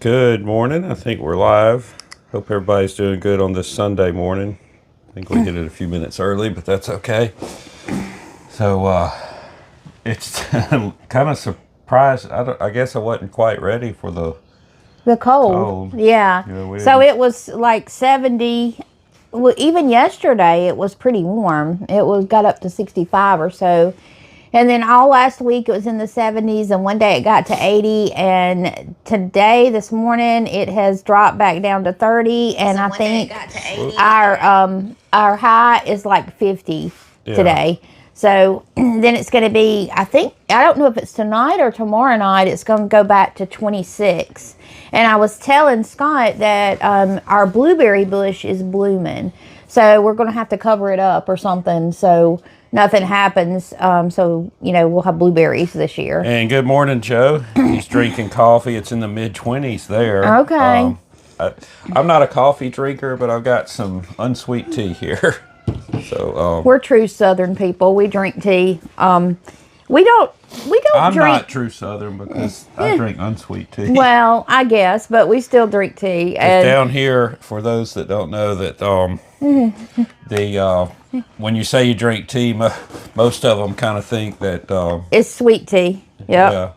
Good morning. I think we're live. Hope everybody's doing good on this Sunday morning. I think we hit it a few minutes early, but that's okay. So it's kind of surprised. I guess I wasn't quite ready for the cold. Yeah. So it was like 70. Well, even yesterday it was pretty warm. It got up to 65 or so. And then all last week it was in the 70s, and one day it got to 80, and today, this morning, it has dropped back down to 30, and so I think our high is like 50 today. So then it's going to be, I don't know if it's tonight or tomorrow night, it's going to go back to 26. And I was telling Scott that our blueberry bush is blooming, so we're going to have to cover it up or something, so nothing happens. So, we'll have blueberries this year. And good morning, Joe. He's drinking coffee. It's in the mid-20s there. Okay. I'm not a coffee drinker, but I've got some unsweet tea here. So we're true Southern people. We drink tea. We don't I'm drink. not true Southern because I drink unsweet tea. Well, I guess, but we still drink tea. And down here, for those that don't know, that when you say you drink tea, most of them kind of think that it's sweet tea. Yep.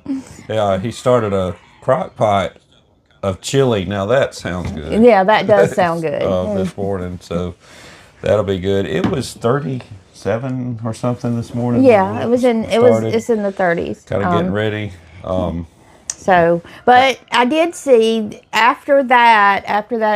Yeah. He started a crock pot of chili. Now that sounds good. Yeah, that does sound good. This morning, so that'll be good. It was 37 or something this morning. Yeah, it's in the 30s. Kind of getting ready. But I did see after that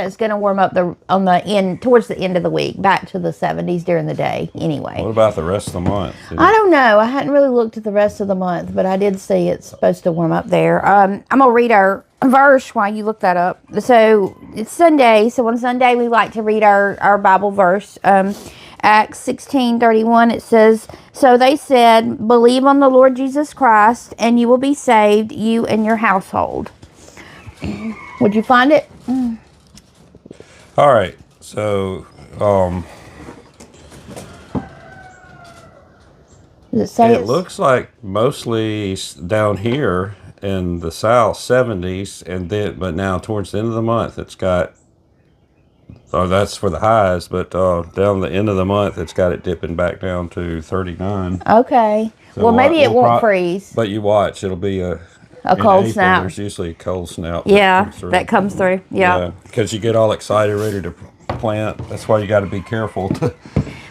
it's going to warm up towards the end of the week, back to the 70s during the day anyway. What about the rest of the month? I don't know. I hadn't really looked at the rest of the month, but I did see it's supposed to warm up there. I'm going to read our verse while you look that up. So it's Sunday. So on Sunday we like to read our Bible verse. Acts 16:31, it says, "So they said, believe on the Lord Jesus Christ, and you will be saved, you and your household." Would you find it? All right. So, does it say it looks like mostly down here in the south 70s, but now towards the end of the month it's got. Oh, that's for the highs, but down the end of the month, it's got it dipping back down to 39. Okay. So well, maybe it won't freeze. But you watch, it'll be a cold snap. There's usually a cold snap. That comes through. Yeah. Because you get all excited, ready to plant. That's why you got to be careful to.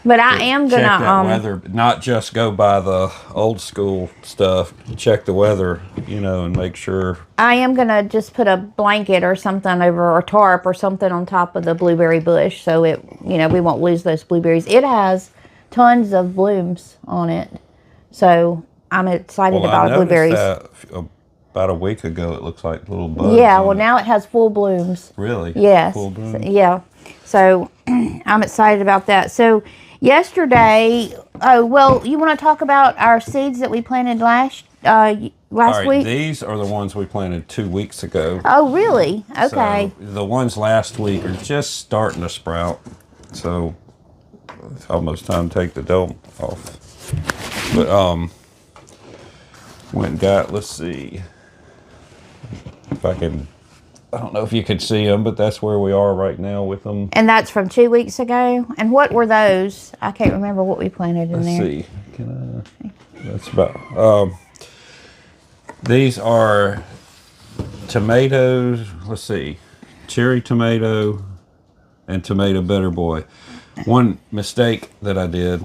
But I am gonna check that weather, not just go by the old school stuff. Check the weather, and make sure. I am gonna just put a blanket or something over, or tarp or something on top of the blueberry bush, so we won't lose those blueberries. It has tons of blooms on it, so I'm excited about blueberries. About a week ago, it looks like little buds. Yeah, well, now it has full blooms. Really? Yes. Full blooms? Yeah. So I'm excited about that. So yesterday, you want to talk about our seeds that we planted last week? These are the ones we planted 2 weeks ago. Oh, really? Okay. So the ones last week are just starting to sprout. So it's almost time to take the dome off. But went and got, let's see if I don't know if you could see them, but that's where we are right now with them. And that's from 2 weeks ago? And what were those? I can't remember what we planted in there. Let's see. That's about... these are tomatoes. Let's see. Cherry tomato and tomato better boy. One mistake that I did.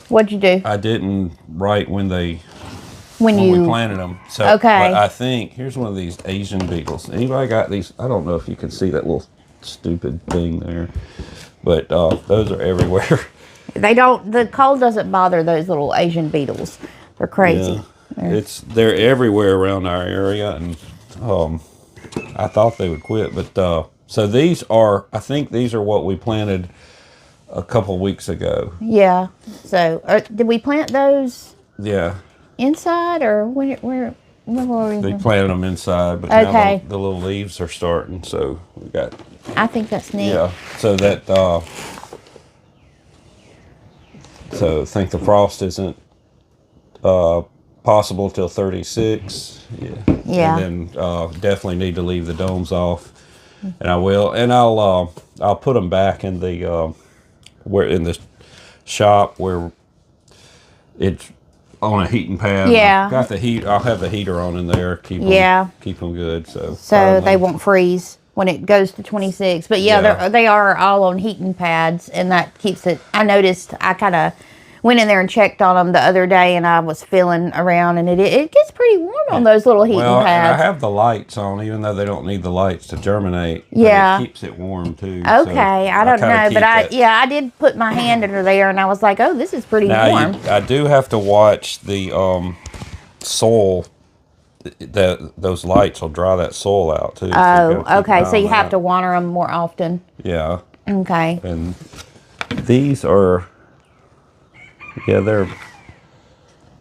What'd you do? I didn't write when we planted them. So, okay. But I think, here's one of these Asian beetles. Anybody got these? I don't know if you can see that little stupid thing there, but those are everywhere. The cold doesn't bother those little Asian beetles. They're crazy. Yeah. They're everywhere around our area, and I thought they would quit, but so I think these are what we planted a couple weeks ago. Yeah. So did we plant those? Yeah. Inside, or where were we? They planted them inside, but now the little leaves are starting, so we got. I think that's neat. Yeah, so that so I think the frost isn't possible till 36. Yeah. Yeah. And then definitely need to leave the domes off, and I will. And I'll put them back in the where in the shop where it's on a heating pad. Yeah. Got the heat. I'll have the heater on in there. Keep them good. So So they won't freeze when it goes to 26. But yeah, they are all on heating pads, and that keeps it. I noticed I kind of went in there and checked on them the other day, and I was feeling around, and it gets pretty warm on those little heating and pads. I have the lights on, even though they don't need the lights to germinate. Yeah. But it keeps it warm too. Okay, so I don't know, but I did put my hand under there, and I was like, oh, this is pretty warm. I do have to watch the soil. Those lights will dry that soil out too. Oh, okay. So you have to water them more often. Yeah. Okay. And these are, they're.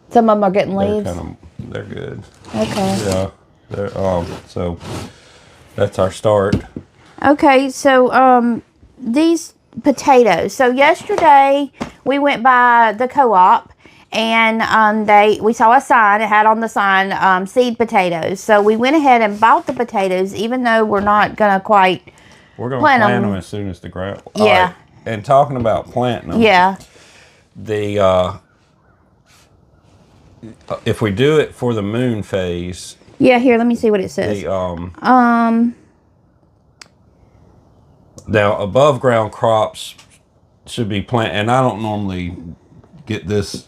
Some of them are getting leaves. They're good. Okay. Yeah. They're so that's our start. Okay, so these potatoes. So yesterday we went by the co-op, and we saw a sign. It had on the sign seed potatoes. So we went ahead and bought the potatoes, even though we're not gonna quite. We're gonna plant them as soon as the ground. Yeah. Right. And talking about planting them. Yeah. The if we do it for the moon phase. Yeah. Here, let me see what it says. Now above ground crops should be planted, and I don't normally get this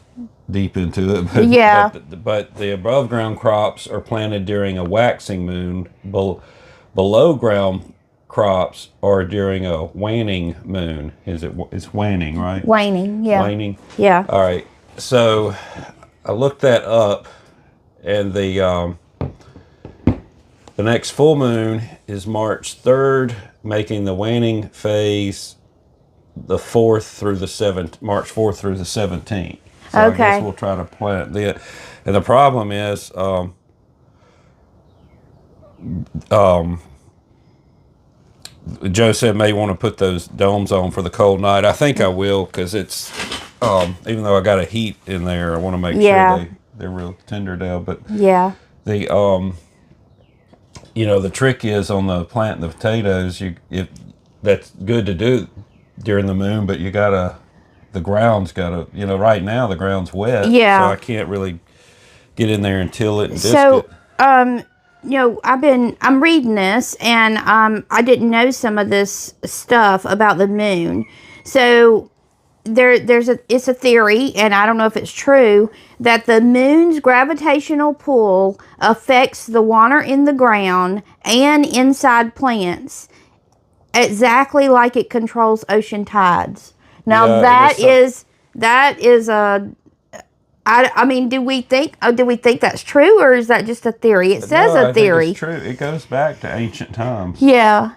deep into it, but but the above ground crops are planted during a waxing moon. Below ground crops are during a waning moon. It's waning, right? Waning, yeah. Waning. Yeah. All right. So I looked that up, and the next full moon is March 3rd, making the waning phase the 4th through the 7th, March 4th through the 17th. So I guess we'll try to plant it. And the problem is, Joe said may want to put those domes on for the cold night. I think I will, because it's, even though I got a heat in there, I want to make sure they're real tender down. But the the trick is on the planting the potatoes. That's good to do during the moon, but the ground's gotta, right now the ground's wet. Yeah. So I can't really get in there and till it and disc it. I'm reading this, and I didn't know some of this stuff about the moon. So it's a theory, and I don't know if it's true, that the moon's gravitational pull affects the water in the ground and inside plants exactly like it controls ocean tides. Now that is a. I mean, do we think that's true, or is that just a theory? It says a theory. It's true. It goes back to ancient times. Yeah.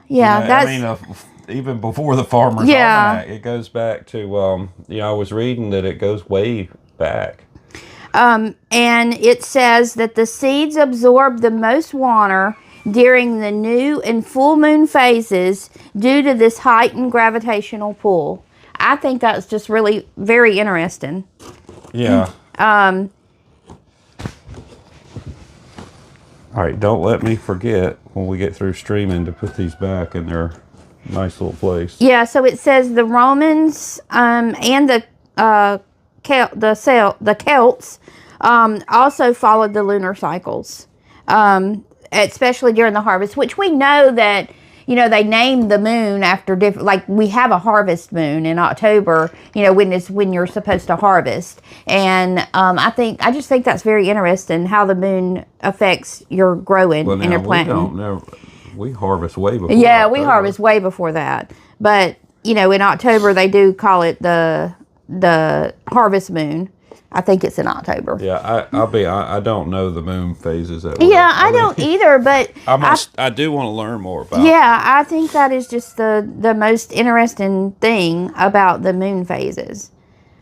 Even before the Farmer's Almanac, it goes back to. I was reading that it goes way back. And it says that the seeds absorb the most water during the new and full moon phases due to this heightened gravitational pull. I think that's just really very interesting. Yeah. All right, don't let me forget when we get through streaming to put these back in their nice little place. Yeah, so it says the Romans and the Celts also followed the lunar cycles, especially during the harvest, which we know that they named the moon after different, like we have a harvest moon in October, when you're supposed to harvest. And I just think that's very interesting how the moon affects your growing and your planting. We harvest way before. Yeah, October. we harvest way before that. But, in October they do call it the harvest moon. I think it's in October. Yeah, I don't know the moon phases that well. Yeah, I don't either, but I do want to learn more about it. Yeah, I think that is just the most interesting thing about the moon phases.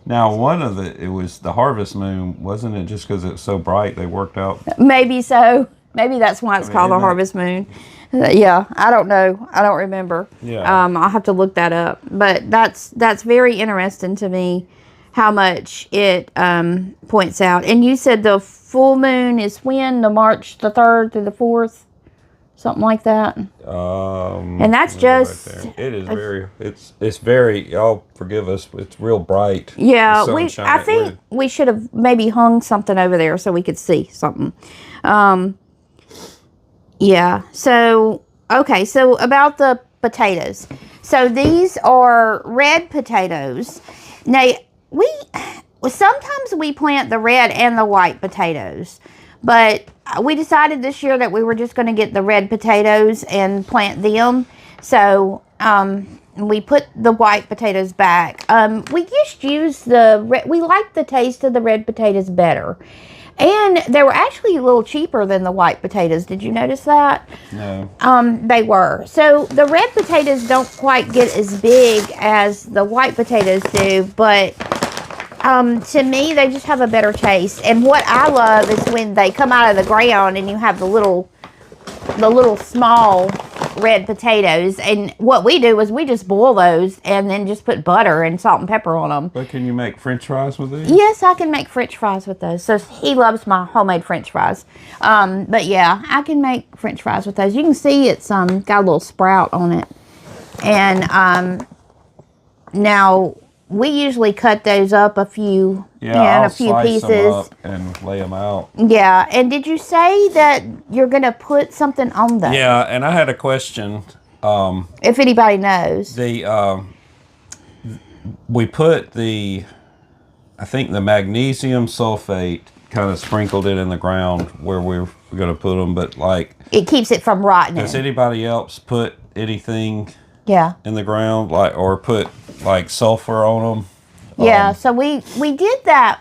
Now, it was the harvest moon, wasn't it just because it's so bright they worked out? Maybe so. Maybe that's why it's called the harvest moon. Yeah, I don't know. I don't remember. Yeah. I'll have to look that up. But that's very interesting to me. how much it points out. And you said the full moon is when? The March the 3rd through the 4th? Something like that. And that's just... It is very... It's very... Y'all forgive us. It's real bright. Yeah, I think we should have maybe hung something over there so we could see something. Yeah, so... Okay, so about the potatoes. So these are red potatoes. Now, sometimes we plant the red and the white potatoes, but we decided this year that we were just going to get the red potatoes and plant them. So we put the white potatoes back. We just used we liked the taste of the red potatoes better. And they were actually a little cheaper than the white potatoes. Did you notice that? No. They were. So the red potatoes don't quite get as big as the white potatoes do, but to me, they just have a better taste. And what I love is when they come out of the ground and you have the little small red potatoes. And what we do is we just boil those and then just put butter and salt and pepper on them. But can you make French fries with these? Yes, I can make French fries with those. So he loves my homemade French fries. But yeah, I can make French fries with those. You can see it's got a little sprout on it. And now we usually cut those up a few slice pieces them up and lay them out. Yeah, and did you say that you're gonna put something on those? Yeah, and I had a question. If anybody knows, we put I think the magnesium sulfate, kind of sprinkled it in the ground where we're gonna put them, but like it keeps it from rotting. Does anybody else put anything? Yeah. In the ground, or put like sulfur on them? Yeah, so we did that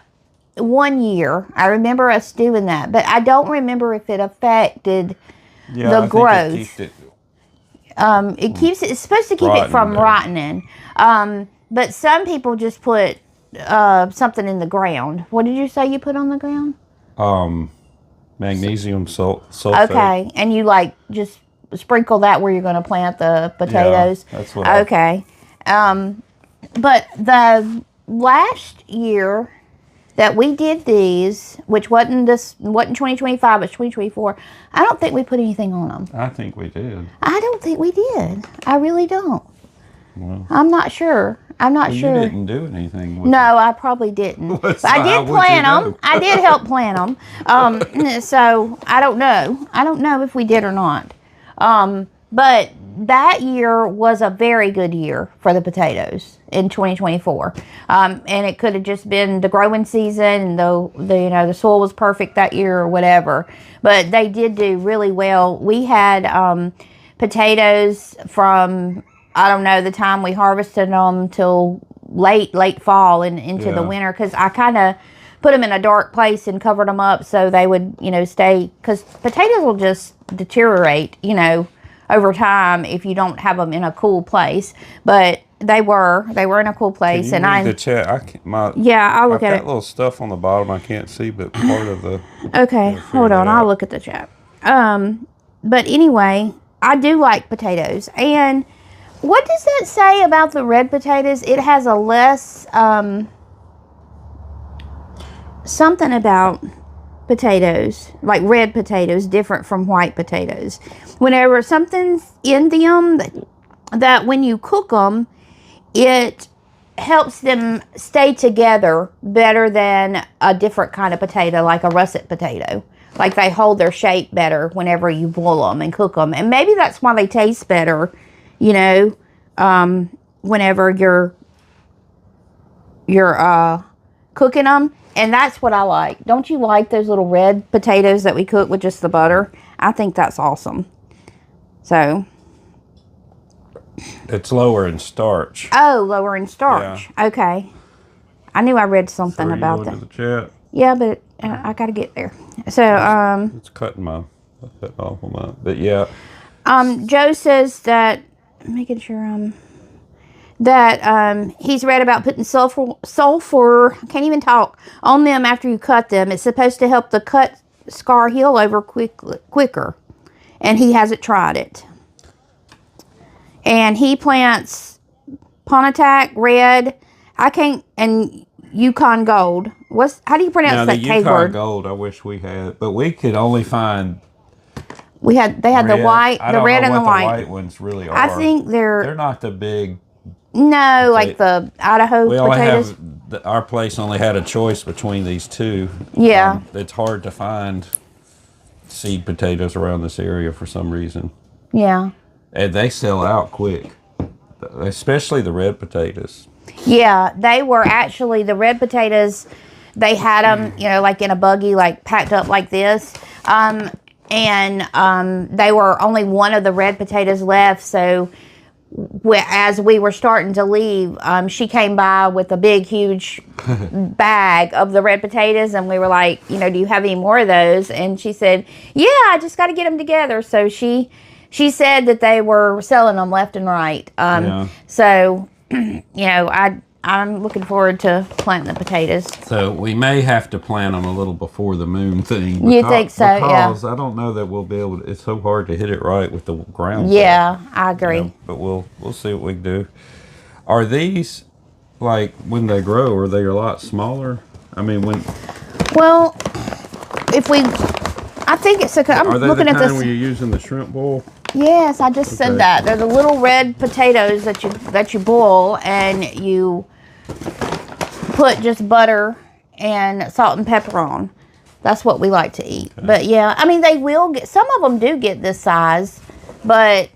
one year. I remember us doing that, but I don't remember if it affected the growth. It's supposed to keep it from rotting. But some people just put something in the ground. What did you say you put on the ground? Magnesium sulfate. Okay, and you just sprinkle that where you're going to plant the potatoes. Yeah, that's what. Okay. But the last year that we did these, which wasn't 2025, but 2024, I don't think we put anything on them. I think we did. I don't think we did. I really don't. Well, I'm not sure. You didn't do anything with No, I probably didn't. But I did plant them. I did help plant them. So I don't know. I don't know if we did or not. But that year was a very good year for the potatoes in 2024. And it could have just been the growing season and the soil was perfect that year or whatever. But they did do really well. We had potatoes from, I don't know, the time we harvested them till late fall and into the winter, because I kind of put them in a dark place and covered them up so they would, stay, because potatoes will just deteriorate, over time if you don't have them in a cool place. But they were in a cool place. Can you read the chat? I'll look at it. I've got little stuff on the bottom I can't see, but part of the. Okay, hold on. I'll look at the chat. But anyway, I do like potatoes. And what does that say about the red potatoes? It has a less something about potatoes, like red potatoes, different from white potatoes. Whenever something's in them that when you cook them, it helps them stay together better than a different kind of potato, like a russet potato. Like they hold their shape better whenever you boil them and cook them. And maybe that's why they taste better, whenever you're cooking them. And that's what I like. Don't you like those little red potatoes that we cook with just the butter? I think that's awesome. So. It's lower in starch. Oh, lower in starch. Yeah. Okay. I knew I read something about that. The chat. Yeah, but I got to get there. So, it's cutting my off on my, but yeah. Joe says that, making sure that he's read about putting sulfur, I can't even talk, on them after you cut them. It's supposed to help the cut scar heal over quicker. And he hasn't tried it. And he plants Pontiac red. And Yukon Gold. How do you pronounce Now, that the K Yukon word? Gold, I wish we had, but we could only find They had the red. white, I the don't red know and the what white. white ones really are. I think they're not the big. no, like the Idaho We only potatoes. our place only had a choice between these two. Yeah. It's hard to find seed potatoes around this area for some reason. Yeah. And they sell out quick, especially the red potatoes. Yeah, they were actually the red potatoes. They had them, like in a buggy, like packed up like this. And they were only one of the red potatoes left. So as we were starting to leave, she came by with a big, huge bag of the red potatoes. And we were like, do you have any more of those? And she said, yeah, I just got to get them together. So she said that they were selling them left and right. So, I'm looking forward to planting the potatoes. So we may have to plant them a little before the moon thing. You think so? Because yeah. I don't know that we'll be able to. It's so hard to hit it right with the ground. Yeah, I agree. But we'll see what we can do. Are these, like, when they grow, are they a lot smaller? I mean, Well, I think it's okay. I'm are they looking the at kind this. where you're using the shrimp bowl? Yes, I just said that. They're the little red potatoes that you boil, and you put just butter and salt and pepper on. That's what we like to eat. Okay. But yeah, I mean, they will get, some of them do get this size, but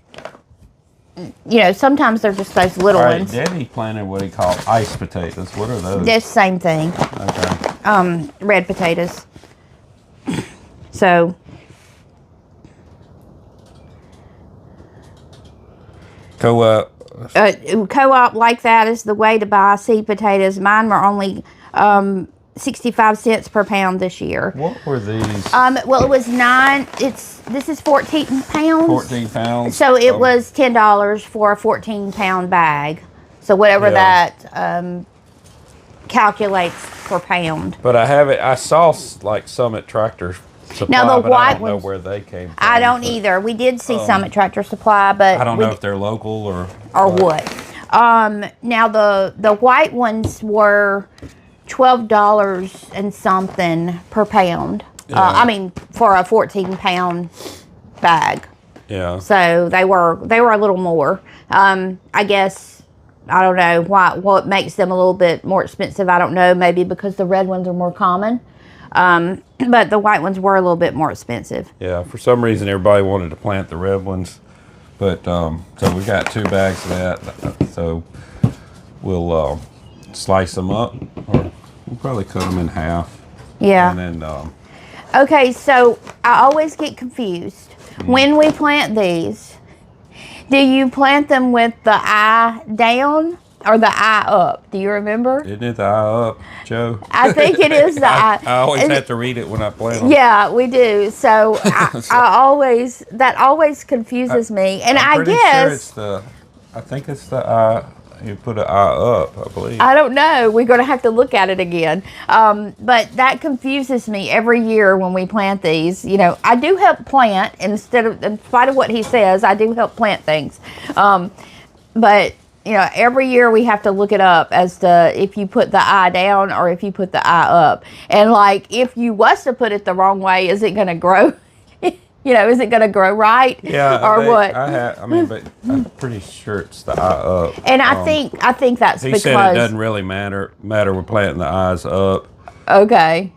sometimes they're just those little ones. Daddy planted what he called ice potatoes. What are those? They're the same thing. Okay. Red potatoes. So. Co-op like that is the way to buy seed potatoes. Mine were only 65 cents per pound this year. What were these? Well, it was this is 14 pounds. 14 pounds. So it was $10 for a 14-pound bag. So whatever that calculates per pound. But I saw like Summit Tractor Supply, now the white I don't know where they came from. I don't either. We did see Summit Tractor Supply, but I don't know if they're local or what. Now the white ones were $12 and something per pound. Yeah. For a 14-pound bag. Yeah. So they were a little more. I guess I don't know what makes them a little bit more expensive. I don't know. Maybe because the red ones are more common. But the white ones were a little bit more expensive. Yeah, for some reason everybody wanted to plant the red ones, but so we got 2 bags of that. So we'll slice them up, or we'll probably cut them in half. Yeah. And then. Okay, so I always get confused when we plant these. Do you plant them with the eye down or the eye up? Do you remember? Isn't it the eye up, Joe? I think it is the eye. I always have to read it when I plant them. Yeah, we do. So that always confuses me. And I'm pretty guess sure I think it's the eye. You put an eye up, I believe. I don't know. We're going to have to look at it again. But that confuses me every year when we plant these. I do help plant in spite of what he says, I do help plant things. But every year we have to look it up as to if you put the eye down or if you put the eye up. And like, if you was to put it the wrong way, is it going to grow? Is it going to grow right? Yeah. Or what? But I'm pretty sure it's the eye up. And I think that's he because said it doesn't really matter. We're planting the eyes up. Okay.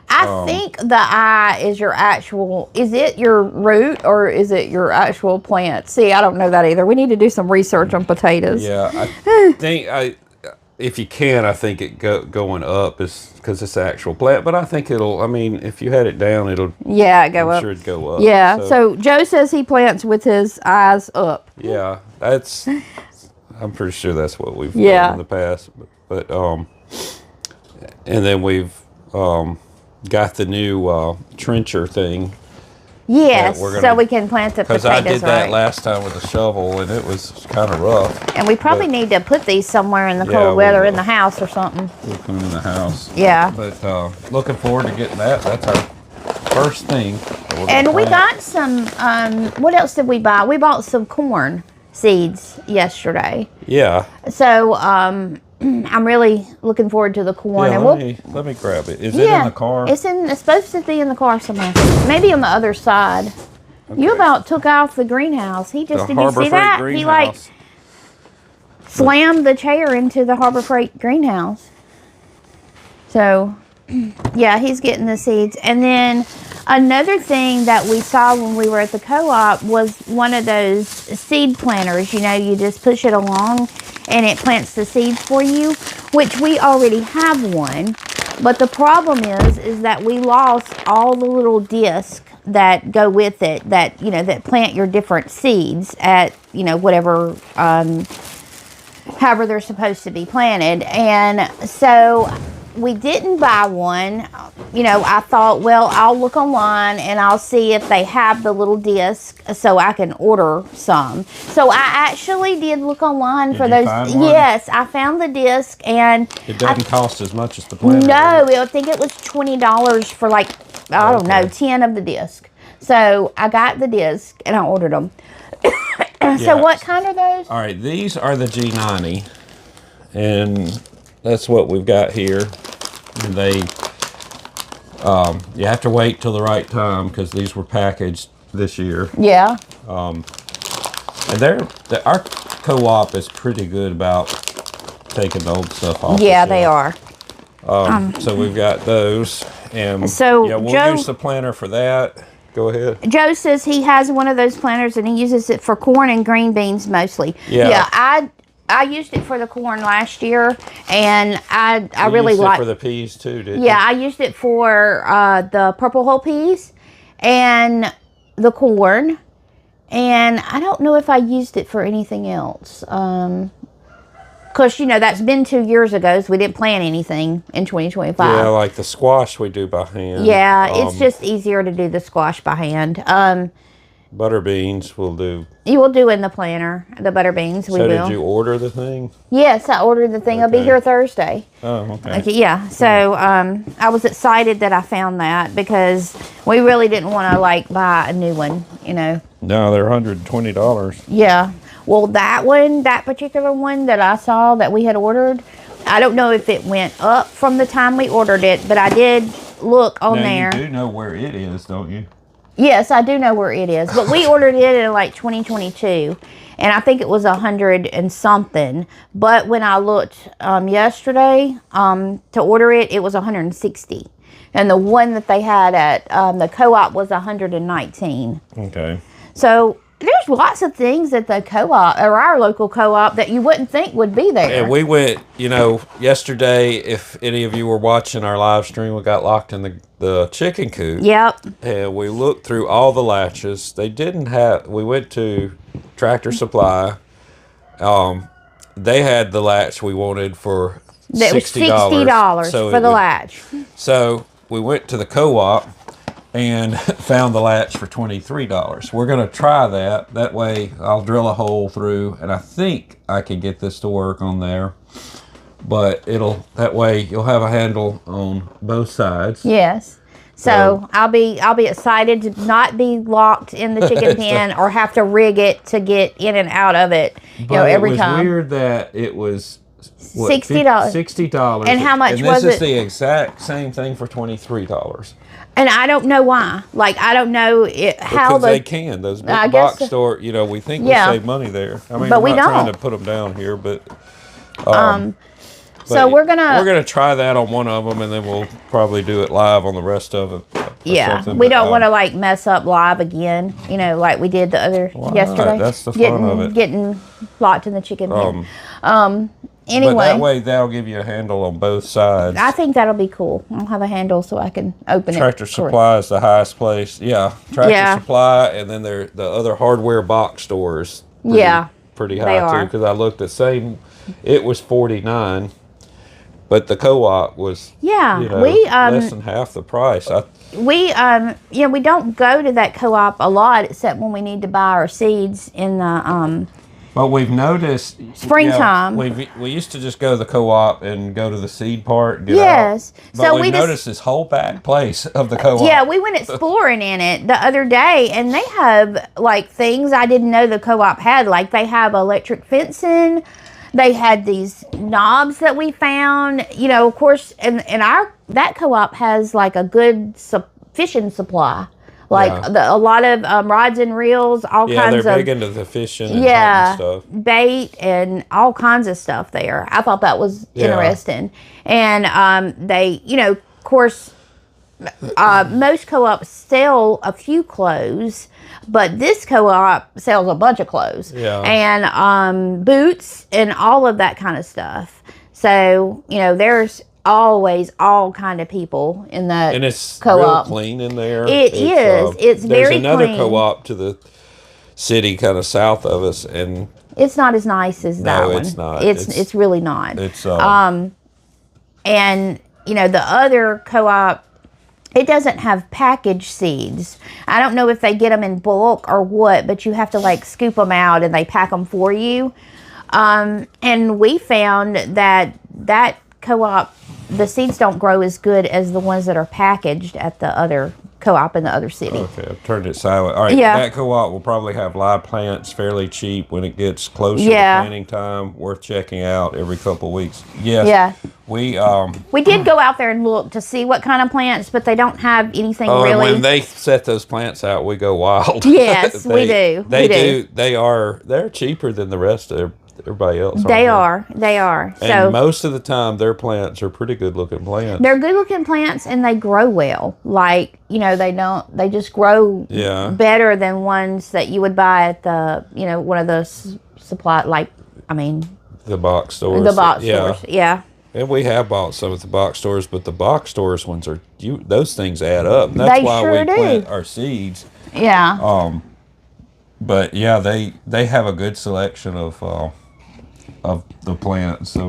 I think the eye is is it your root or is it your actual plant? See, I don't know that either. We need to do some research on potatoes. Yeah, I think if you can, I think it going up is because it's the actual plant. But I think if you had it down, go up. I'm sure it'd go up. Yeah, so Joe says he plants with his eyes up. Yeah, I'm pretty sure that's what we've done in the past. But and then we've got the new trencher thing. Yes, so we can plant the potatoes, because I did that last time with a shovel, and it was kind of rough. And we probably need to put these somewhere in the cold weather in the house or something. We'll put them in the house. Yeah. But looking forward to getting that. That's our first thing. And we got some, what else did we buy? We bought some corn seeds yesterday. Yeah. So I'm really looking forward to the corn. Yeah, And let me grab it. Is it in the car? It's supposed to be in the car somewhere. Maybe on the other side. Okay. You about took off the greenhouse. He just did you see that? He like slammed the chair into the Harbor Freight greenhouse. So, yeah, he's getting the seeds. And then another thing that we saw when we were at the co-op was one of those seed planters. You know, you just push it along and it plants the seeds for you, which we already have one. But the problem is that we lost all the little discs that go with it, that, you know, that plant your different seeds at, you know, whatever, however they're supposed to be planted. And so we didn't buy one. You know, I thought, well, I'll look online and I'll see if they have the little disc so I can order some. So I actually did look online for those. Yes, I found the disc, and it doesn't cost as much as the planter. No, I think it was $20 for like, I don't know, 10 of the disc. So I got the disc and I ordered them. So what kind are those? All right, these are the G90, and that's what we've got here. And they, you have to wait till the right time because these were packaged this year. Yeah. And our co-op is pretty good about taking the old stuff off. Yeah, they are. So we've got those, and so yeah, we'll use the planter for that. Go ahead. Joe says he has one of those planters and he uses it for corn and green beans mostly. Yeah. I used it for the corn last year, and I really liked it like for the peas too, didn't you? Yeah, I used it for the purple hull peas and the corn, and I don't know if I used it for anything else. Because, you know, that's been 2 years ago, so we didn't plant anything in 2025. Yeah, like the squash we do by hand. Yeah, it's just easier to do the squash by hand. Butter beans we'll do. You will do in the planter, the butter beans. We will. So did you order the thing? Yes, I ordered the thing. Okay. It'll be here Thursday. Oh, okay. Yeah, so I was excited that I found that because we really didn't want to, like, buy a new one, you know. No, they're $120. Yeah. Well, that particular one that I saw that we had ordered, I don't know if it went up from the time we ordered it, but I did look on there. You do know where it is, don't you? Yes, I do know where it is, but we ordered it in like 2022, and I think it was 100 and something. But when I looked yesterday to order it, it was 160, and the one that they had at the co-op was 119. Okay. So there's lots of things at the co-op, or our local co-op, that you wouldn't think would be there. And we went, you know, yesterday, if any of you were watching our live stream, we got locked in the chicken coop. Yep. And we looked through all the latches. They didn't have, we went to Tractor Supply. They had the latch we wanted for $60. That was $60 for the latch. So we went to the co-op and found the latch for $23. We're going to try that. That way I'll drill a hole through, and I think I can get this to work on there. But that way you'll have a handle on both sides. Yes. So I'll be excited to not be locked in the chicken pen or have to rig it to get in and out of it, every time. It was weird that it was $60. $60. And how much was it? This is the exact same thing for $23. And I don't know why. Like, I don't know how they can. Those big box store, you know, we think we save money there. I mean, but we're we not trying don't. to put them down here, but... so we're gonna try that on one of them, and then we'll probably do it live on the rest of it. Yeah, we don't want to like mess up live again, you know, like we did the other yesterday. That's the fun of it. Getting locked in the chicken pen. Anyway, but that way that'll give you a handle on both sides. I think that'll be cool. I'll have a handle so I can open Tractor it. Supply is the highest place. Yeah, Tractor Supply, and then the other hardware box stores. Pretty high too. Because I looked the same. It was $49, but the co-op was less than half the price. We don't go to that co-op a lot except when we need to buy our seeds in the But we've noticed springtime. We used to just go to the co-op and go to the seed part and get out. But so we've noticed this whole back place of the co-op. Yeah, we went exploring in it the other day, and they have like things I didn't know the co-op had. Like they have electric fencing. They had these knobs that we found, you know, of course, and that co-op has like a good fishing supply. Like a lot of rods and reels, all kinds of... Yeah, they're big into the fishing and hunting stuff. Bait and all kinds of stuff there. I thought that was interesting. And they, you know, of course, most co-ops sell a few clothes, but this co-op sells a bunch of clothes. Yeah. And boots and all of that kind of stuff. So, you know, there's always all kind of people in that and it's co-op. Real clean in there. It's very clean. There's another co-op to the city kind of south of us, and it's not as nice as that one. No, it's not. It's really not. It's and you know, the other co-op, it doesn't have packaged seeds. I don't know if they get them in bulk or what, but you have to like scoop them out and they pack them for you. And we found that co-op, the seeds don't grow as good as the ones that are packaged at the other co-op in the other city. Okay, I've turned it sideways. All right, that co-op will probably have live plants fairly cheap when it gets closer to planting time. Worth checking out every couple of weeks. Yes. Yeah. We did go out there and look to see what kind of plants, but they don't have anything really. When they set those plants out, we go wild. Yes, we do. They're cheaper than the rest of everybody else. They are. And so most of the time, their plants are pretty good looking plants. They're good looking plants, and they grow well. Like, you know, they just grow better than ones that you would buy at the, you know, one of those the box stores. The box stores, yeah. And we have bought some at the box stores, but the box stores ones those things add up. And that's why we plant our seeds. Yeah. But yeah, they have a good selection of the plants. So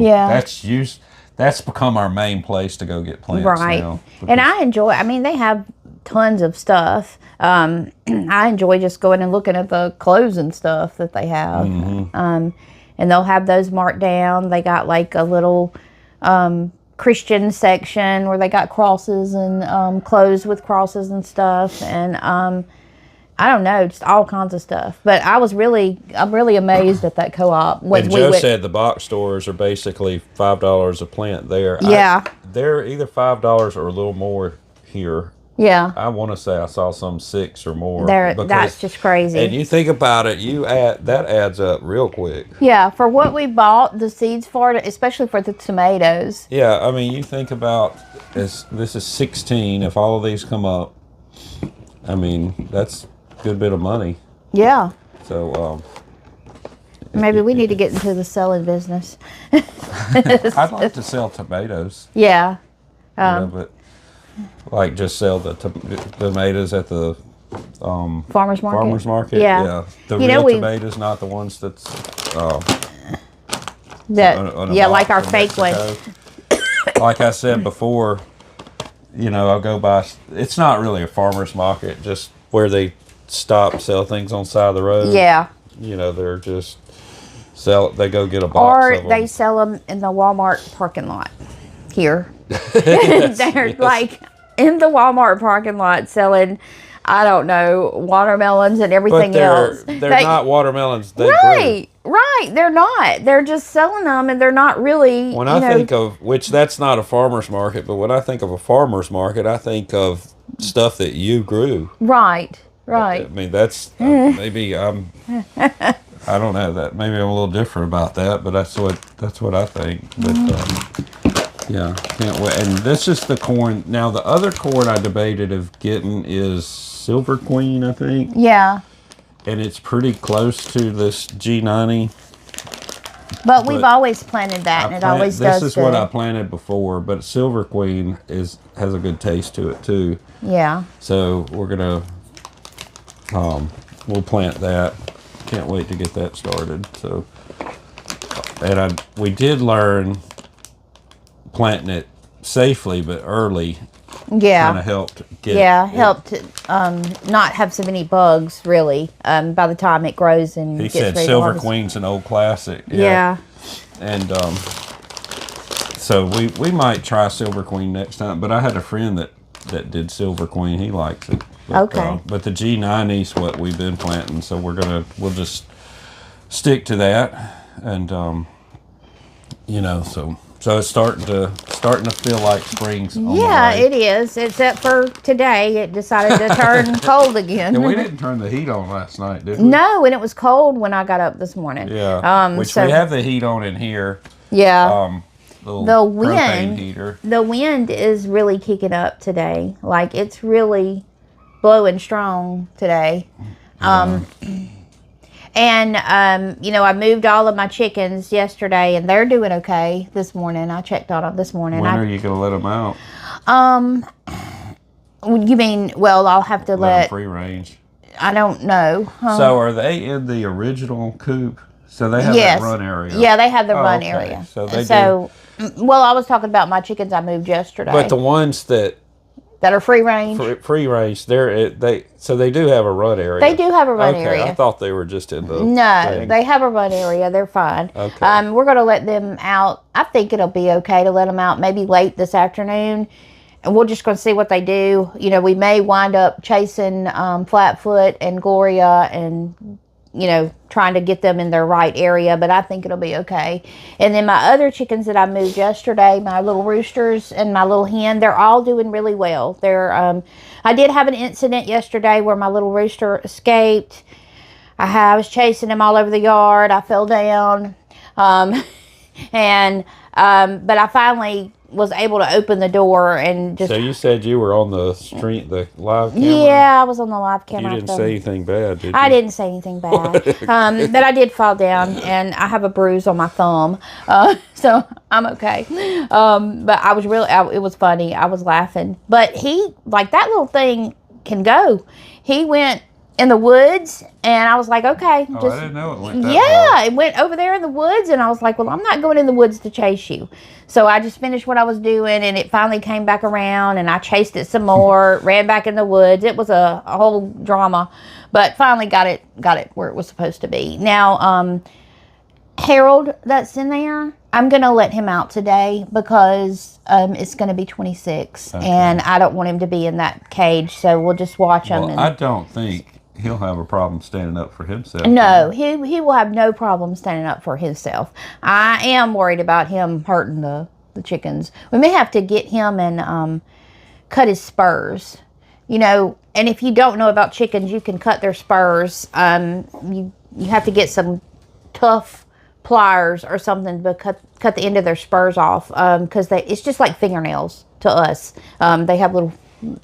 that's become our main place to go get plants now. And I enjoy, they have tons of stuff. I enjoy just going and looking at the clothes and stuff that they have. Mm-hmm. And they'll have those marked down. They got like a little Christian section where they got crosses and clothes with crosses and stuff. And I don't know, just all kinds of stuff. But I'm really amazed at that co-op. And Joe said the box stores are basically $5 a plant there. Yeah. They're either $5 or a little more here. Yeah. I want to say I saw some $6 or more. That's just crazy. And you think about it, that adds up real quick. Yeah, for what we bought the seeds for, especially for the tomatoes. Yeah, you think about this is 16. If all of these come up, that's a good bit of money. Yeah. So maybe we need to get into the selling business. I'd like to sell tomatoes. Yeah. But like just sell the tomatoes at the farmer's market. Yeah. The real tomatoes, not the ones that's like our fake ones. Like I said before, I'll go by. It's not really a farmer's market, just where they sell things on the side of the road. Yeah. They're just they go get a box of them. Or they sell them in the Walmart parking lot here. They're like in the Walmart parking lot selling, I don't know, watermelons and everything else. They're not watermelons. Right. They're not. They're just selling them, and they're not really. When I think of, which that's not a farmer's market, but when I think of a farmer's market, I think of stuff that you grew. Right. That's maybe I'm. I don't know that. Maybe I'm a little different about that, but that's what I think. But yeah, can't wait. And this is the corn. Now the other corn I debated of getting is Silver Queen, I think. Yeah. And it's pretty close to this G90. But we've always planted that, and it always does good. This is what I planted before, but Silver Queen has a good taste to it too. Yeah. So we're gonna we'll plant that. Can't wait to get that started. So, and we did learn planting it safely but early. Yeah. Kind of helped get. Yeah, helped not have so many bugs really. By the time it grows and he gets said ready Silver to Queen's an old classic. Yeah. And so we might try Silver Queen next time. But I had a friend that did Silver Queen. He likes it. But, okay. But the G90 is what we've been planting, so we'll just stick to that. And you know, so it's starting to feel like spring's on the Yeah, way. it is. Except for today, it decided to turn cold again. And we didn't turn the heat on last night, did we? No, and it was cold when I got up this morning. Yeah. Which we have the heat on in here. Yeah. Little The propane wind, heater. the wind is really kicking up today. Like, it's really blowing strong today. And, you know, I moved all of my chickens yesterday, and they're doing okay this morning. I checked on them this morning. When are you going to let them out? You mean, well, I'll have to Let them free range. I don't know. So are they in the original coop? So they have that run area? Yeah, they have the run okay. area. So they well, I was talking about my chickens I moved yesterday. But the ones that are free range? Free range, so they do have a run area. They do have a run area. I thought they were just in the No, they have a run area. They're fine. Okay. We're going to let them out. I think it'll be okay to let them out maybe late this afternoon. And we're just going to see what they do. You know, we may wind up chasing Flatfoot and Gloria and, you know, trying to get them in their right area, but I think it'll be okay. And then my other chickens that I moved yesterday, my little roosters and my little hen, they're all doing really well. I did have an incident yesterday where my little rooster escaped. I was chasing him all over the yard. I fell down. But I finally was able to open the door and just... So you said you were on the street, the live camera? Yeah, I was on the live camera. You didn't say anything bad, did you? I didn't say anything bad. But I did fall down, and I have a bruise on my thumb. So I'm okay. But I was it was funny. I was laughing. But that little thing can go. He went in the woods, and I was like, okay. I didn't know it went that far. It went over there in the woods, and I was like, well, I'm not going in the woods to chase you. So I just finished what I was doing, and it finally came back around, and I chased it some more, ran back in the woods. It was a whole drama, but finally got it where it was supposed to be. Now, Harold that's in there, I'm going to let him out today because it's going to be 26, and I don't want him to be in that cage, so we'll just watch him. I don't think he'll have a problem standing up for himself. No, he will have no problem standing up for himself. I am worried about him hurting the chickens. We may have to get him and cut his spurs. You know, and if you don't know about chickens, you can cut their spurs. You have to get some tough pliers or something to cut the end of their spurs off, because it's just like fingernails to us. They have little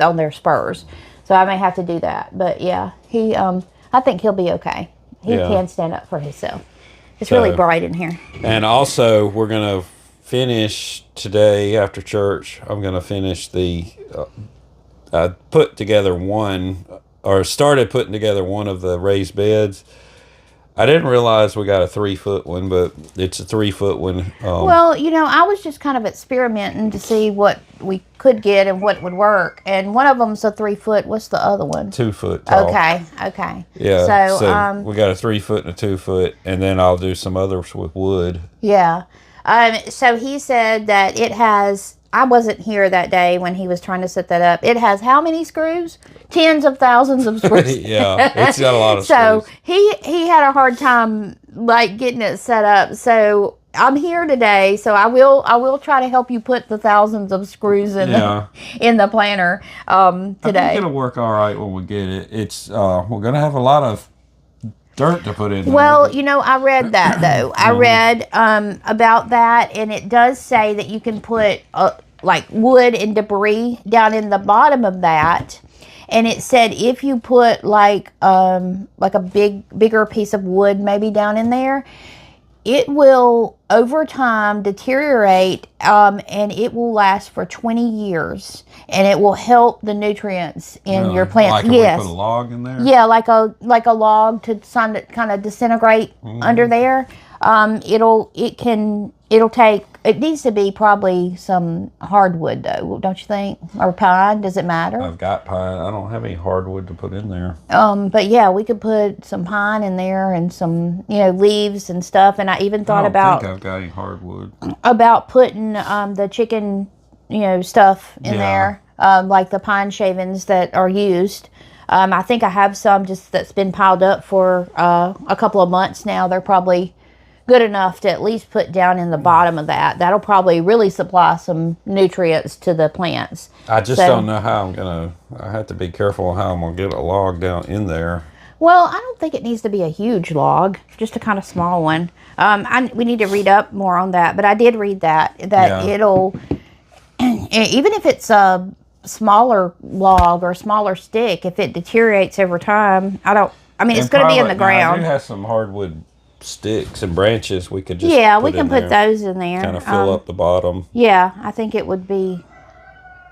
on their spurs. So I may have to do that. But yeah, I think he'll be okay. He can stand up for himself. It's really bright in here. And also, we're going to finish today after church. I'm going to finish I started putting together one of the raised beds. I didn't realize we got a 3-foot one, but it's a 3-foot one. Well, you know, I was just kind of experimenting to see what we could get and what would work. And one of them's a 3-foot. What's the other one? 2 foot tall. Okay. Yeah. So we got a 3-foot and a 2-foot, and then I'll do some others with wood. Yeah. So he said that it has... I wasn't here that day when he was trying to set that up. It has how many screws? Tens of thousands of screws. Yeah, it's got a lot of screws. So he had a hard time getting it set up. So I'm here today. So I will try to help you put the thousands of screws in the planter today. I think it'll work all right when we get it. It's we're gonna have a lot of dirt to put in there. Well, you know, I read that though. I read about that, and it does say that you can put like wood and debris down in the bottom of that. And it said if you put like a bigger piece of wood maybe down in there, it will over time deteriorate, and it will last for 20 years, and it will help the nutrients in your plant. Like if we put a log in there? Yeah, like a log to kind of disintegrate under there. It needs to be probably some hardwood though, don't you think? Or pine, does it matter? I've got pine. I don't have any hardwood to put in there. But yeah, we could put some pine in there and some, leaves and stuff. And I even thought I don't think I've got any hardwood. About putting the chicken, stuff in there, like the pine shavings that are used. I think I have some just that's been piled up for a couple of months now. They're probably good enough to at least put down in the bottom of that. That'll probably really supply some nutrients to the plants. I just don't know how I have to be careful how I'm going to get a log down in there. Well, I don't think it needs to be a huge log, just a kind of small one. We need to read up more on that, but I did read that it'll, even if it's a smaller log or smaller stick, if it deteriorates over time, it's going to be in the ground. I do have some hardwood sticks and branches we could just we can put those in there. Kind of fill up the bottom. Yeah, I think it would be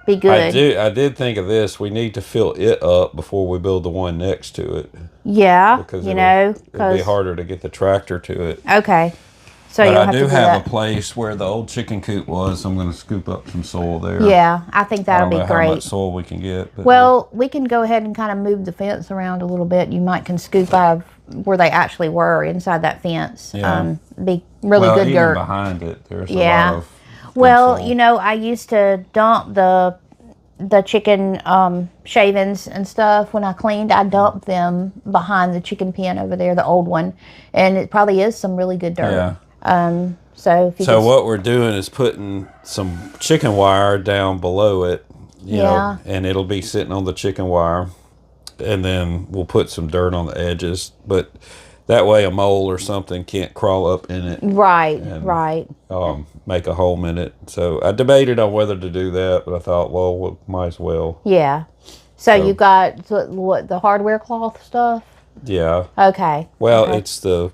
good. I did think of this. We need to fill it up before we build the one next to it. Yeah, because it'll be harder to get the tractor to it. Okay. So but I do have a place where the old chicken coop was. I'm going to scoop up some soil there. Yeah, I think that'll be great. I don't know how much soil we can get. But well, we can go ahead and kind of move the fence around a little bit. You can scoop out where they actually were inside that fence. Yeah. Be really good even dirt. Behind it, there's a lot of soil. I used to dump the chicken shavings and stuff when I cleaned. I dumped them behind the chicken pen over there, the old one, and it probably is some really good dirt. Yeah. So what we're doing is putting some chicken wire down below it, you know, and it'll be sitting on the chicken wire, and then we'll put some dirt on the edges, but that way a mole or something can't crawl up in it. Right. Make a hole in it. So I debated on whether to do that, but I thought, well, we might as well. Yeah. So you got the hardware cloth stuff? Yeah. Okay. Well, it's the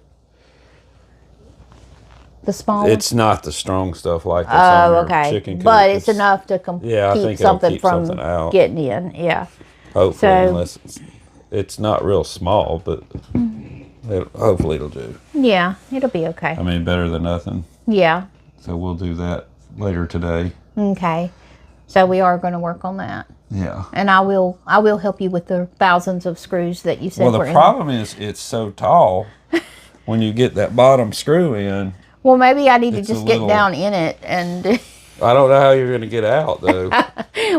small. It's not the strong stuff like this. Oh, okay. Chicken coop. But it's enough to keep something from something out. Getting in. Yeah. Hopefully, unless it's not real small, but hopefully it'll do. Yeah, it'll be okay. I mean, better than nothing. Yeah. So we'll do that later today. Okay. So we are going to work on that. Yeah. And I will help you with the thousands of screws that you said. Well, the problem is it's so tall. When you get that bottom screw in. Well, maybe I need to just get down in it and. I don't know how you're going to get out, though.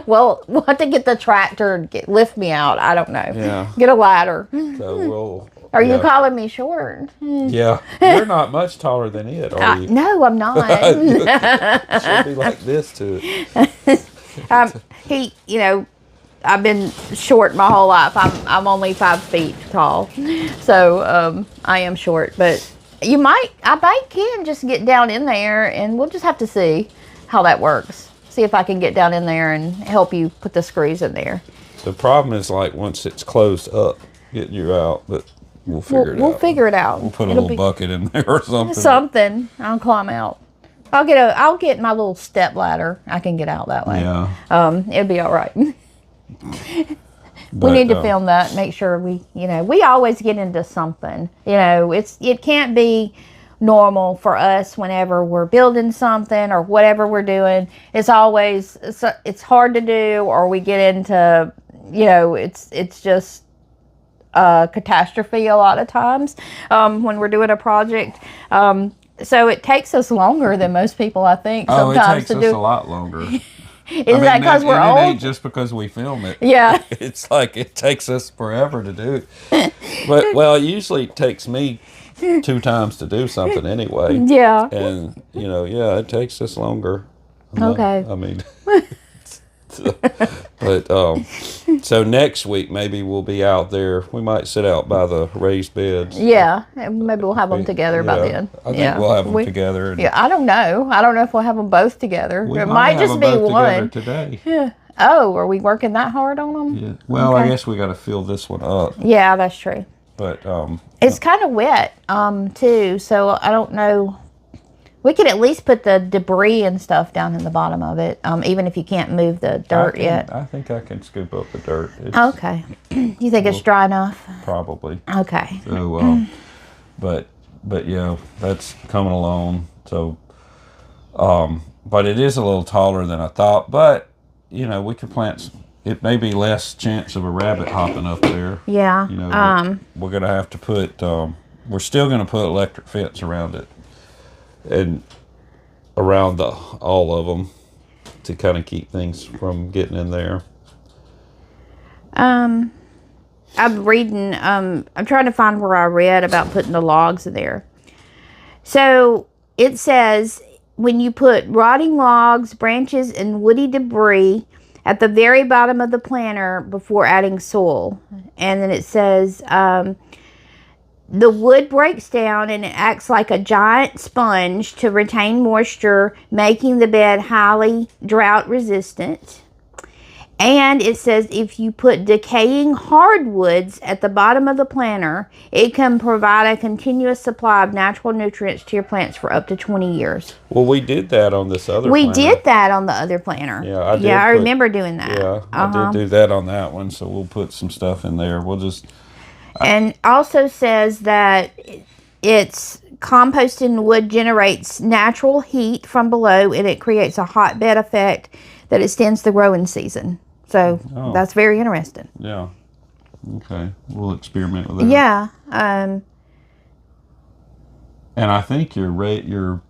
Well, we'll have to get the tractor and lift me out. I don't know. Yeah. Get a ladder. So Are you calling me short? Yeah. You're not much taller than it, are you? No, I'm not. It should be like this to it. I've been short my whole life. I'm only 5 feet tall, so I am short. But I can just get down in there, and we'll just have to see how that works. See if I can get down in there and help you put the screws in there. The problem is once it's closed up, getting you out, but we'll figure it out. We'll figure it out. We'll put a little bucket in there or something. Something. I'll climb out. I'll get my little step ladder. I can get out that way. Yeah. It'll be all right. We need to film that. Make sure we always get into something. It can't be normal for us whenever we're building something or whatever we're doing. It's always it's hard to do, or we get into it's just a catastrophe a lot of times when we're doing a project. So it takes us longer than most people, I think. Sometimes it takes us a lot longer. Is that because we're old? It ain't just because we film it. Yeah. It's like it takes us forever to do it. But, it usually takes me 2 times to do something anyway. Yeah. And, it takes us longer. Okay. So next week maybe we'll be out there. We might sit out by the raised beds. Yeah, maybe we'll have them together by then. I think we'll have them together. I don't know. I don't know if we'll have them both together. It might just be one today. Yeah. Oh, are we working that hard on them? Yeah. Well, I guess we got to fill this one up. Yeah, that's true. But it's kind of wet too, so I don't know. We could at least put the debris and stuff down in the bottom of it, even if you can't move the dirt yet. I think I can scoop up the dirt. Okay. You think it's dry enough? Probably. Okay. So, but yeah, that's coming along. So, but it is a little taller than I thought. But we could plant. It may be less chance of a rabbit hopping up there. Yeah. We're gonna have to put. We're still gonna put electric fence around it. And around all of them to kind of keep things from getting in there. I'm reading. I'm trying to find where I read about putting the logs in there. So it says when you put rotting logs, branches, and woody debris at the very bottom of the planter before adding soil. And then it says the wood breaks down and it acts like a giant sponge to retain moisture, making the bed highly drought resistant. And it says if you put decaying hardwoods at the bottom of the planter, it can provide a continuous supply of natural nutrients to your plants for up to 20 years. Well, we did that on this other We planter. did that on the other planter. Yeah, I remember doing that. Yeah, I did do that on that one, so we'll put some stuff in there. We'll just... And also says that it's composting wood generates natural heat from below and it creates a hotbed effect that extends the growing season. So that's very interesting. Yeah. Okay. We'll experiment with that. Yeah. And I think your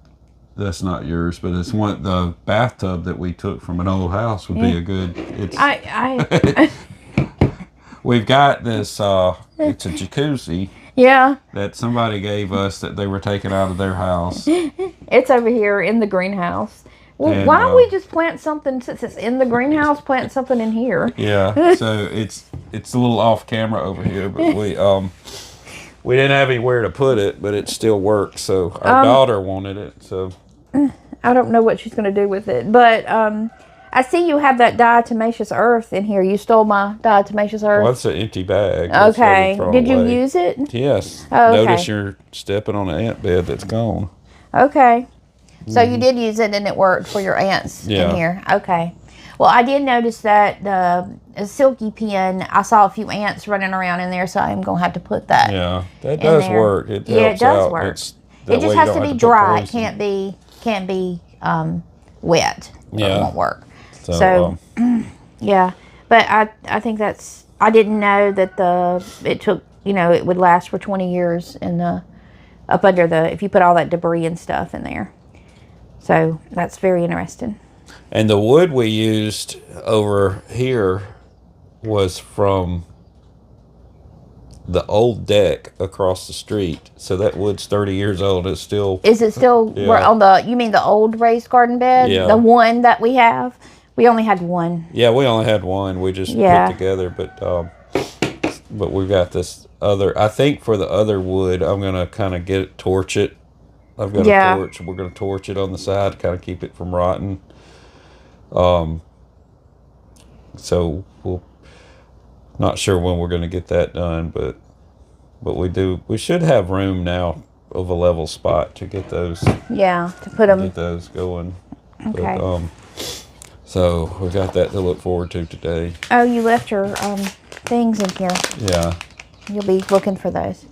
that's not yours, but it's the bathtub that we took from an old house would be a good. It's we've got this. It's a jacuzzi. Yeah. That somebody gave us that they were taking out of their house. It's over here in the greenhouse. Well, And, why don't we just plant something, since it's in the greenhouse, plant something in here? Yeah, so it's a little off camera over here, but we didn't have anywhere to put it, but it still works. So our daughter wanted it. So I don't know what she's going to do with it, but I see you have that diatomaceous earth in here. You stole my diatomaceous earth. well, that's an empty bag. That's Okay. thrown Did you away. use it? Yes. Oh, okay. Notice you're stepping on an ant bed that's gone. Okay. So you did use it and it worked for your ants Yeah. in here. Okay. Well, I did notice that the silky pen, I saw a few ants running around in there, so I'm going to have to put that. Yeah, that does there. work. It Yeah, it helps does out. work. That It way just you has don't to be put dry. It poison. can't be wet. Or Yeah. it won't work. So, Yeah. But I think that's, I didn't know that it took, it would last for 20 years in up under if you put all that debris and stuff in there. So that's very interesting. and the wood we used over here was from the old deck across the street. So that wood's 30 years old. It's still... Is it still Yeah. you mean the old raised garden bed? Yeah. The one that we have? We only had one. Yeah, we only had one. We just Yeah. put together, but we've got this other. I think for the other wood, I'm gonna kind of torch it. I've got a torch. We're gonna torch it on the side, kind of keep it from rotting. So we'll not sure when we're gonna get that done, but we do. We should have room now of a level spot to get those. Yeah, to put them. Get those going. Okay. But, so we got that to look forward to today. Oh, you left your things in here. Yeah. You'll be looking for those.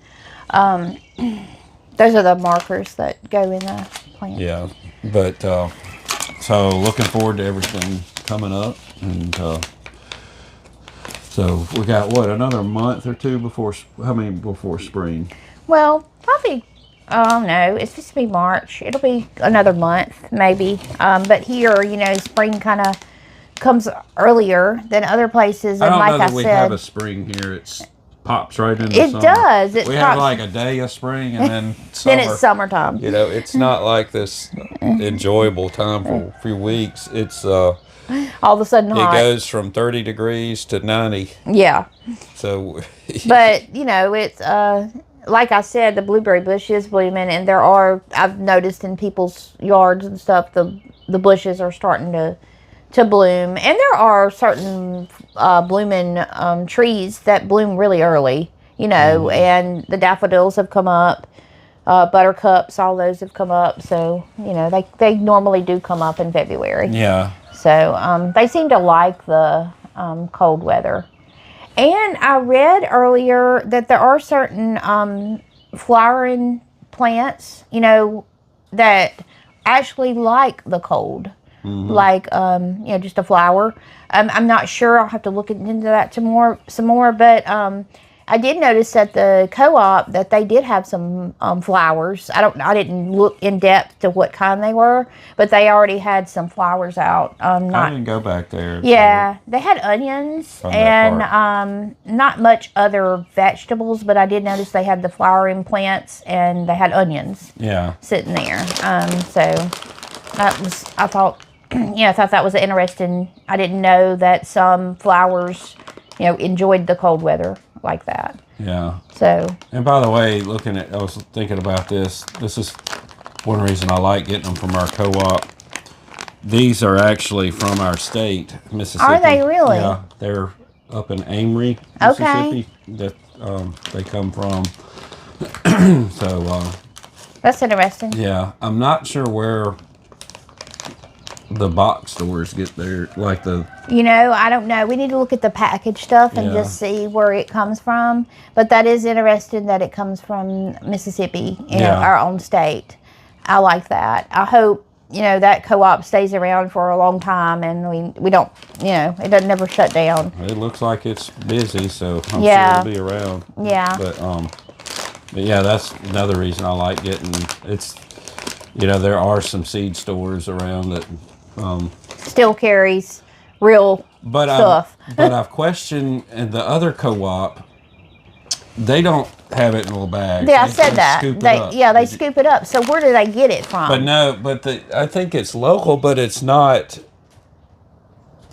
Those are the markers that go in the plant. Yeah, but so looking forward to everything coming up, and so we got another month or two before spring. Well, probably. Oh no, it's supposed to be March. It'll be another month, maybe. But here, spring kind of comes earlier than other places, and I don't like know that I we said, have a spring here. It's pops right into it summer. does. It we pops, have like a day of spring and then summer. then it's summertime. It's not like this enjoyable time for a few weeks. It's All of a sudden hot. it goes from 30 degrees to 90. Yeah. So, But it's like I said, the blueberry bush is blooming, and I've noticed in people's yards and stuff, the bushes are starting to bloom, and there are certain blooming trees that bloom really early, and the daffodils have come up, buttercups, all those have come up, so they normally do come up in February. yeah. So they seem to like the cold weather. And I read earlier that there are certain flowering plants, that actually like the cold. Mm-hmm. Like, just a flower. I'm not sure. I'll have to look into that some more. But I did notice at the co-op that they did have some flowers. I didn't look in depth to what kind they were, but they already had some flowers out. I didn't go back there. Yeah, they had onions and not much other vegetables, but I did notice they had the flowering plants and they had onions. Yeah. Sitting there. So that was, I thought that was interesting. I didn't know that some flowers, enjoyed the cold weather like that. Yeah. So. And by the way, I was thinking about this. This is one reason I like getting them from our co-op. These are actually from our state, Mississippi. Are they really? Yeah, they're up in Amory, Mississippi. That they come from. So. That's interesting. Yeah, I'm not sure where the box stores get their, like the... I don't know. We need to look at the package stuff and just see where it comes from. But that is interesting that it comes from Mississippi, our own state. I like that. I hope, that co-op stays around for a long time and we don't, it doesn't never shut down. It looks like it's busy, so I'm sure it'll be around. Yeah. But yeah, that's another reason I like getting, it's, there are some seed stores around that still carries real stuff. But I've questioned the other co-op, they don't have it in little bags. Yeah, I said that. They scoop it up. So where do they get it from? But no, I think it's local, but it's not.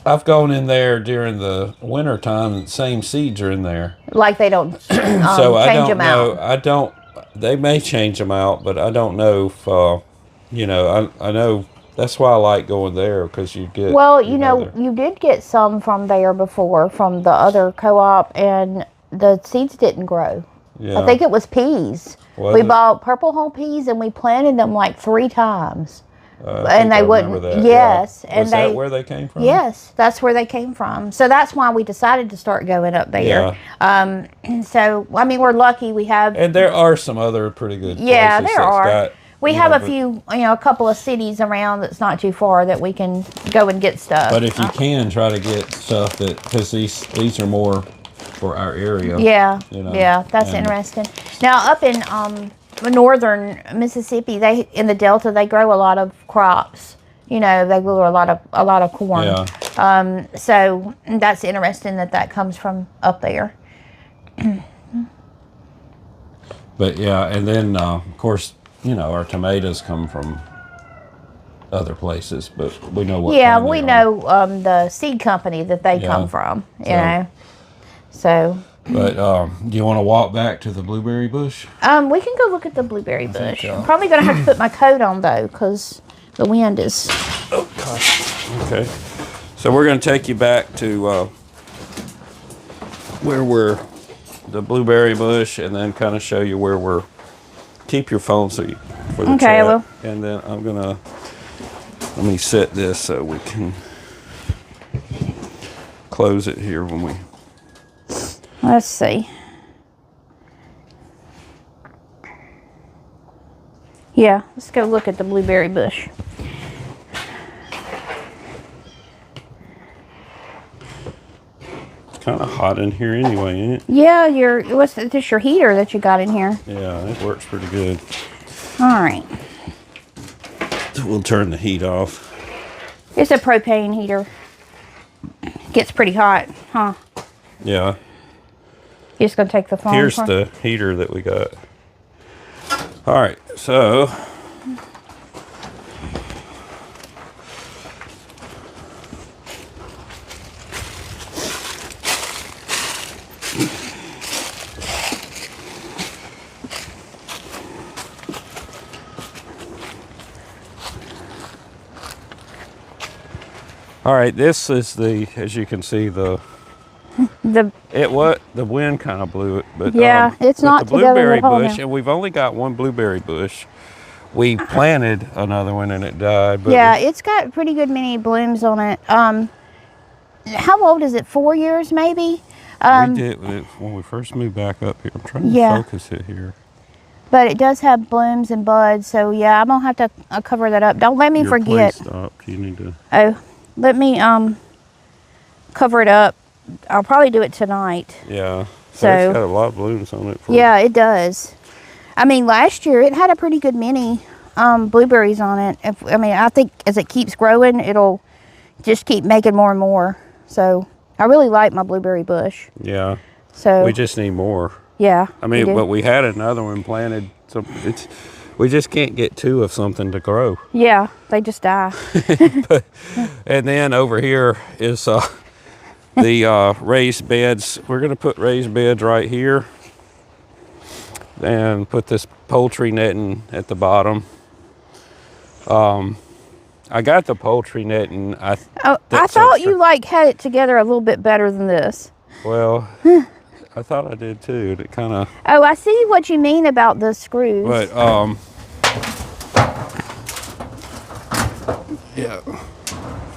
I've gone in there during the winter time and same seeds are in there. Like they don't so change them out. I don't, they may change them out, but I don't know if, I know that's why I like going there because you get. Well, you did get some from there before from the other co-op and the seeds didn't grow. Yeah. I think it was peas. We bought purple whole peas and we planted them like 3 times. And they wouldn't. Yes. Yeah. Was that where they came from? Yes, that's where they came from. So that's why we decided to start going up there. Yeah. So, I mean, we're lucky we have. And there are some other pretty good places. Yeah, there are. We have a couple of cities around that's not too far that we can go and get stuff. But if you can, try to get stuff because these are more for our area. Yeah. Yeah, that's interesting. Now, up in northern Mississippi, in the Delta, they grow a lot of crops. They grow a lot of corn. Yeah. So that's interesting that comes from up there. But yeah, and then of course, our tomatoes come from other places, but we know what. Yeah, we know the seed company that they come from. You know. So. But do you want to walk back to the blueberry bush? We can go look at the blueberry bush. I'm probably going to have to put my coat on though, because the wind is. Oh gosh. Okay. So we're going to take you back to where we're the blueberry bush, and then kind of show you where we're. Keep your phone for the chat. I will. And then let me set this so we can close it here when we. Let's see. Yeah, let's go look at the blueberry bush. It's kind of hot in here anyway, ain't it? Yeah, what's this your heater that you got in here? Yeah, it works pretty good. All right. We'll turn the heat off. It's a propane heater. Gets pretty hot, huh? Yeah. You're just gonna take the phone. Here's the heater that we got. All right, so all right, this is as you can see, the wind kind of blew it, but yeah, it's not the blueberry bush, and we've only got one blueberry bush. We planted another one and it died. But yeah, it's got pretty good many blooms on it. How old is it? 4 years, maybe. We did when we first moved back up here. I'm trying to focus it here. But it does have blooms and buds, so yeah, I'm gonna have to cover that up. Don't let me forget. Stopped. You need to. Oh, let me cover it up. I'll probably do it tonight. Yeah. So it's got a lot of blooms on it. Yeah, it does. I mean, last year it had a pretty good many blueberries on it. I think as it keeps growing, it'll just keep making more and more. So I really like my blueberry bush. Yeah. So we just need more. Yeah. I mean, but we had another one planted. So we just can't get two of something to grow. Yeah, they just die. And then over here is the raised beds. We're going to put raised beds right here and put this poultry netting at the bottom. I got the poultry netting. I thought you had it together a little bit better than this. Well, I thought I did too. It kind of. Oh, I see what you mean about the screws. But yeah.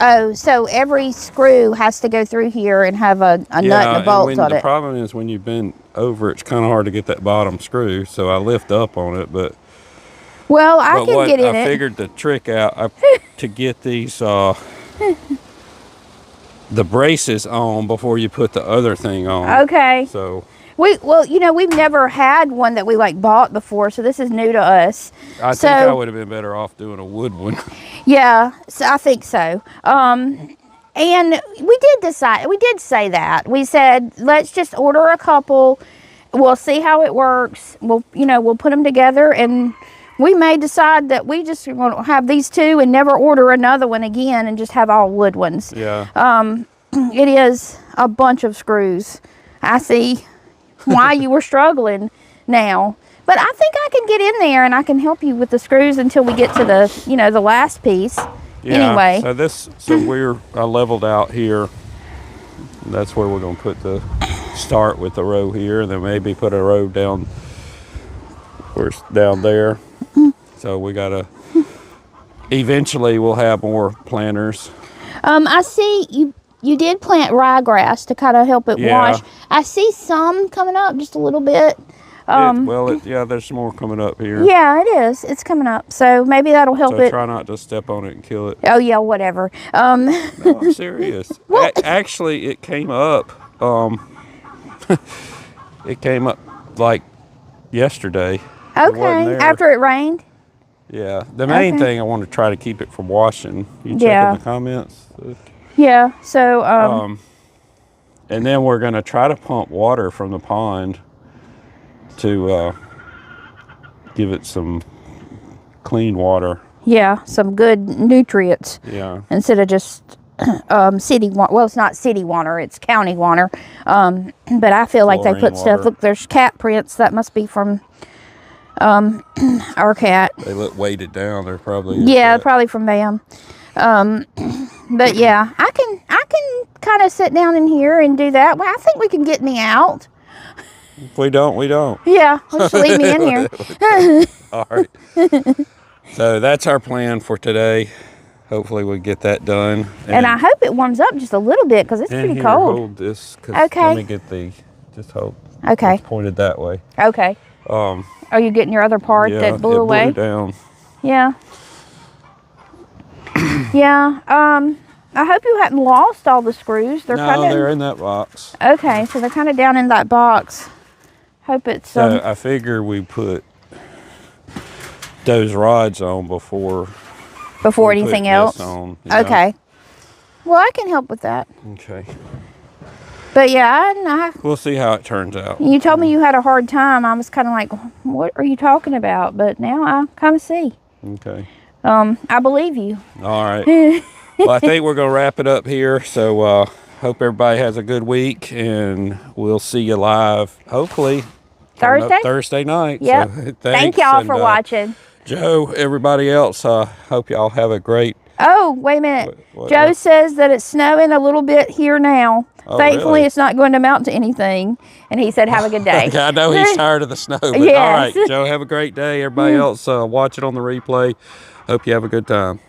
Oh, so every screw has to go through here and have a nut and a bolt on it. The problem is when you bend over, it's kind of hard to get that bottom screw. So I lift up on it, but. Well, I can get in it. I figured the trick out to get these the braces on before you put the other thing on. Okay. So. We've never had one that we bought before, so this is new to us. I think I would have been better off doing a wood one. Yeah, so I think so. And we did say that. We said, let's just order a couple. We'll see how it works. We'll put them together, and we may decide that we just want to have these two and never order another one again and just have all wood ones. Yeah. It is a bunch of screws. I see why you were struggling now. But I think I can get in there and I can help you with the screws until we get to the, the last piece. Yeah, anyway. So I leveled out here. That's where we're going to start with the row here, and then maybe put a row down there. So we got to, eventually we'll have more planters. I see you did plant ryegrass to kind of help it wash. I see some coming up just a little bit. There's more coming up here. Yeah, it is. It's coming up. So maybe that'll help it. Try not to step on it and kill it. Oh, yeah, whatever. No, I'm serious. Actually, it came up. It came up yesterday. Okay, after it rained? Yeah. The main thing, I want to try to keep it from washing. You check in the comments? Yeah, so... and then we're going to try to pump water from the pond to give it some clean water. Yeah, some good nutrients. Yeah. Instead of just city water. Well, it's not city water, it's county water. But I feel like they put stuff. Look, there's cat prints. That must be from our cat. They look weighted down. They're probably... Yeah, probably from them. But yeah, I can kind of sit down in here and do that. Well, I think we can get me out. If we don't, we don't. Yeah, just leave me in here. All right. So that's our plan for today. Hopefully we get that done. And I hope it warms up just a little bit because it's pretty cold. Hold this. Okay. Let me get just hold. Okay. It's pointed that way. Okay. Are you getting your other part that blew away? Blew down. Yeah. Yeah. I hope you hadn't lost all the screws. They're in that box. Okay, so they're kind of down in that box. Hope it's... So I figure we put those rods on before anything else? Okay. Well, I can help with that. Okay. But yeah, we'll see how it turns out. You told me you had a hard time. I was kind of like, what are you talking about? But now I kind of see. Okay. I believe you. All right. Well, I think we're going to wrap it up here. So hope everybody has a good week, and we'll see you live, hopefully, Thursday night. Yep. So, thank y'all for watching. Joe, everybody else, hope y'all have a great... Oh, wait a minute. Joe says that it's snowing a little bit here now. Oh, Thankfully, really? It's not going to amount to anything. And he said, have a good day. I know he's tired of the snow. But Yes. All right, Joe, have a great day. Everybody else, watch it on the replay. Hope you have a good time.